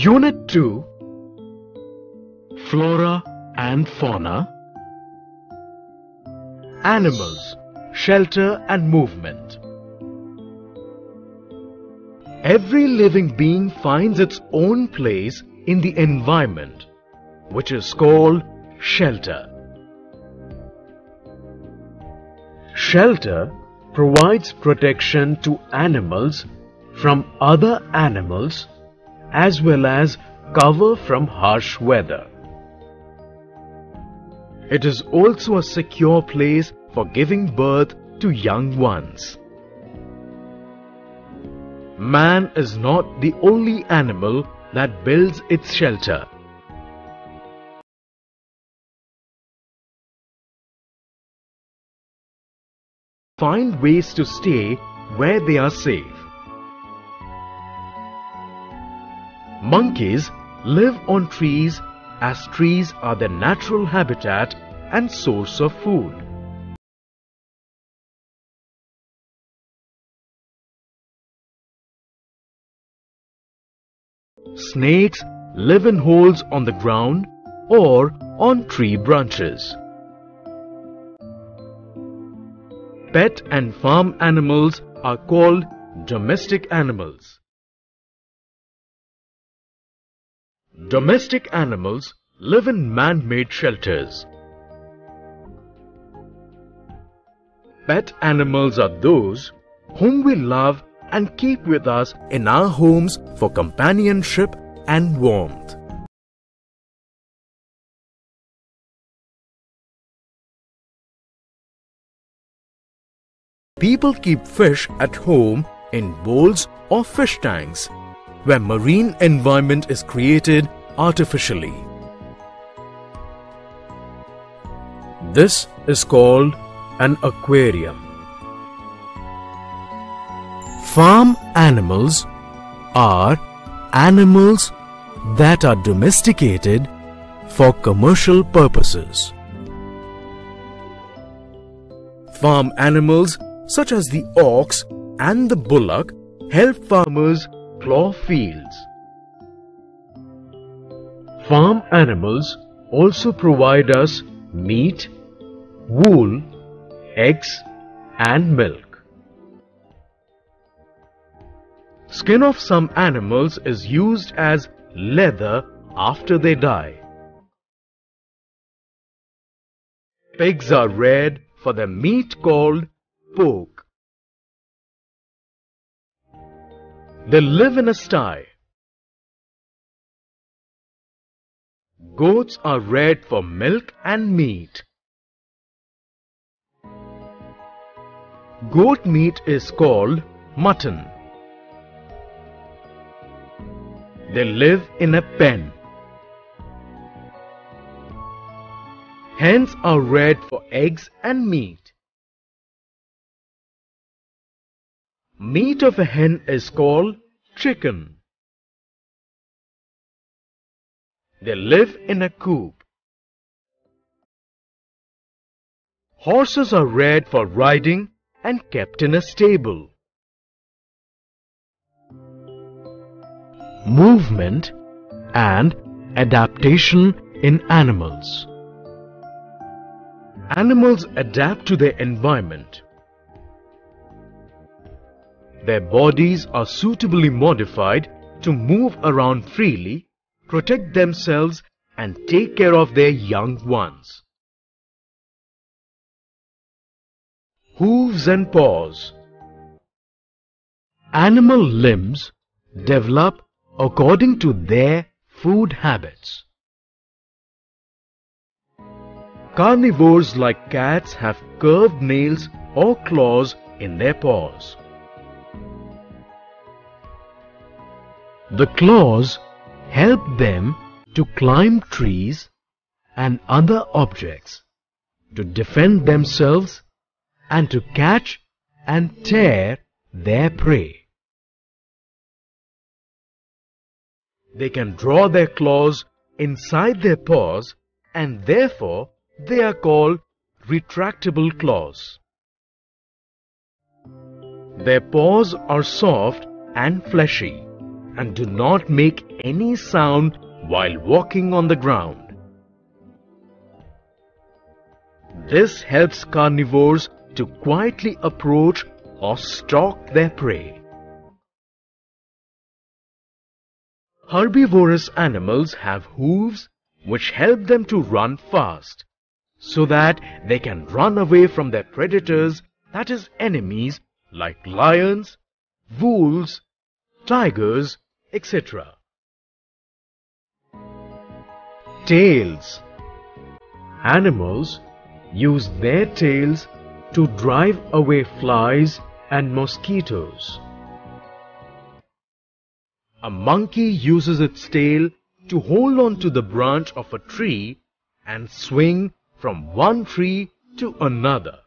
Unit 2, Flora and Fauna. Animals, Shelter and Movement. Every living being finds its own place in the environment, which is called shelter. Shelter provides protection to animals from other animals as well as cover from harsh weather. It is also a secure place for giving birth to young ones. Man is not the only animal that builds its shelter. Find ways to stay where they are safe. Monkeys live on trees as trees are their natural habitat and source of food. Snakes live in holes on the ground or on tree branches. Pet and farm animals are called domestic animals. Domestic animals live in man-made shelters. Pet animals are those whom we love and keep with us in our homes for companionship and warmth. People keep fish at home in bowls or fish tanks, where marine environment is created artificially. This is called an aquarium. Farm animals are animals that are domesticated for commercial purposes. Farm animals such as the ox and the bullock help farmers plough fields. Farm animals also provide us meat, wool, eggs, and milk. Skin of some animals is used as leather after they die. Pigs are reared for their meat called pork. They live in a sty. Goats are reared for milk and meat. Goat meat is called mutton. They live in a pen. Hens are reared for eggs and meat. Meat of a hen is called chicken. They live in a coop. Horses are reared for riding and kept in a stable. Movement and adaptation in animals. Animals adapt to their environment. Their bodies are suitably modified to move around freely, protect themselves, and take care of their young ones. Hooves and paws. Animal limbs develop according to their food habits. Carnivores like cats have curved nails or claws in their paws. The claws help them to climb trees and other objects, to defend themselves and to catch and tear their prey. They can draw their claws inside their paws and therefore they are called retractable claws. Their paws are soft and fleshy and do not make any sound while walking on the ground. This helps carnivores to quietly approach or stalk their prey. Herbivorous animals have hooves which help them to run fast, so that they can run away from their predators, that is, enemies like lions, wolves, tigers, etc. Tails. Animals use their tails to drive away flies and mosquitoes. A monkey uses its tail to hold on to the branch of a tree and swing from one tree to another.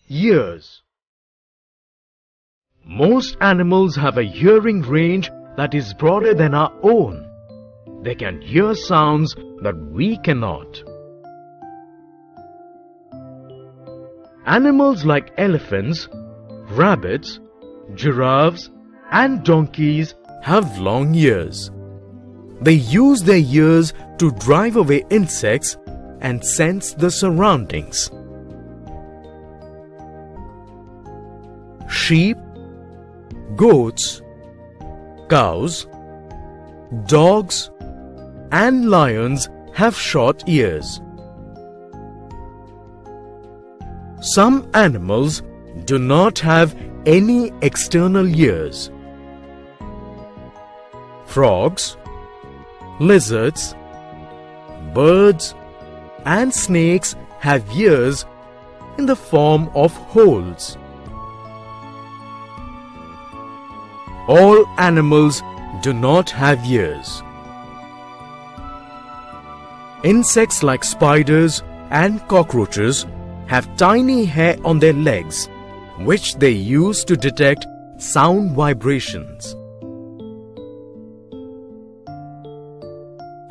Ears. Most animals have a hearing range that is broader than our own. They can hear sounds that we cannot. Animals like elephants, rabbits, giraffes, and donkeys have long ears. They use their ears to drive away insects and sense the surroundings. Sheep, goats, cows, dogs, and lions have short ears. Some animals do not have any external ears. Frogs, lizards, birds, and snakes have ears in the form of holes. All animals do not have ears. Insects like spiders and cockroaches have tiny hair on their legs, which they use to detect sound vibrations.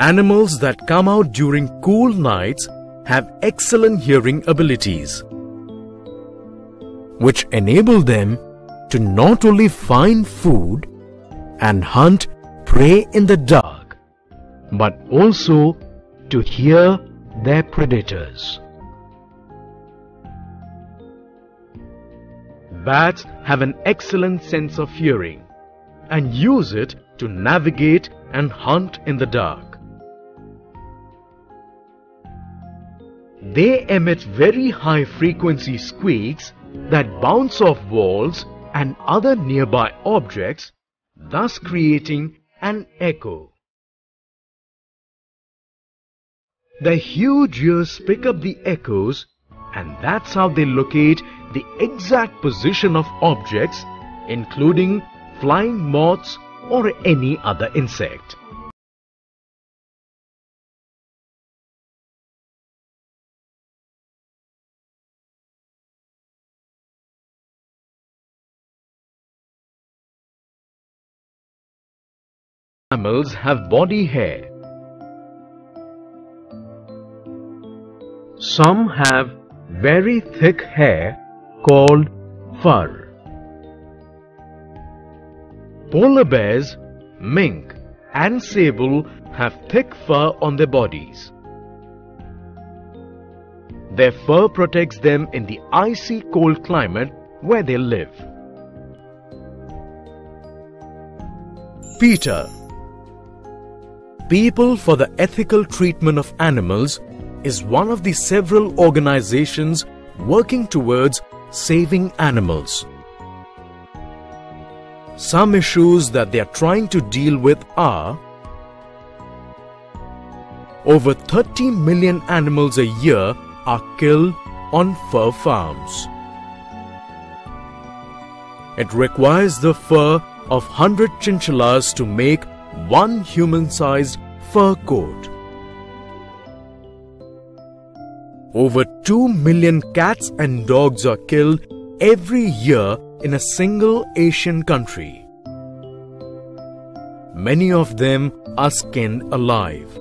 Animals that come out during cool nights have excellent hearing abilities, which enable them to not only find food and hunt prey in the dark, but also to hear their predators. Bats have an excellent sense of hearing and use it to navigate and hunt in the dark. They emit very high frequency squeaks that bounce off walls and other nearby objects, thus creating an echo. Their huge ears pick up the echoes, and that's how they locate the exact position of objects, including flying moths or any other insect. Mammals have body hair. Some have very thick hair called fur. Polar bears, mink, and sable have thick fur on their bodies. Their fur protects them in the icy cold climate where they live. PETA, People for the Ethical Treatment of Animals, is one of the several organizations working towards saving animals. Some issues that they are trying to deal with are: over 30 million animals a year are killed on fur farms. It requires the fur of 100 chinchillas to make one human-sized fur coat. Over 2 million cats and dogs are killed every year in a single Asian country. Many of them are skinned alive.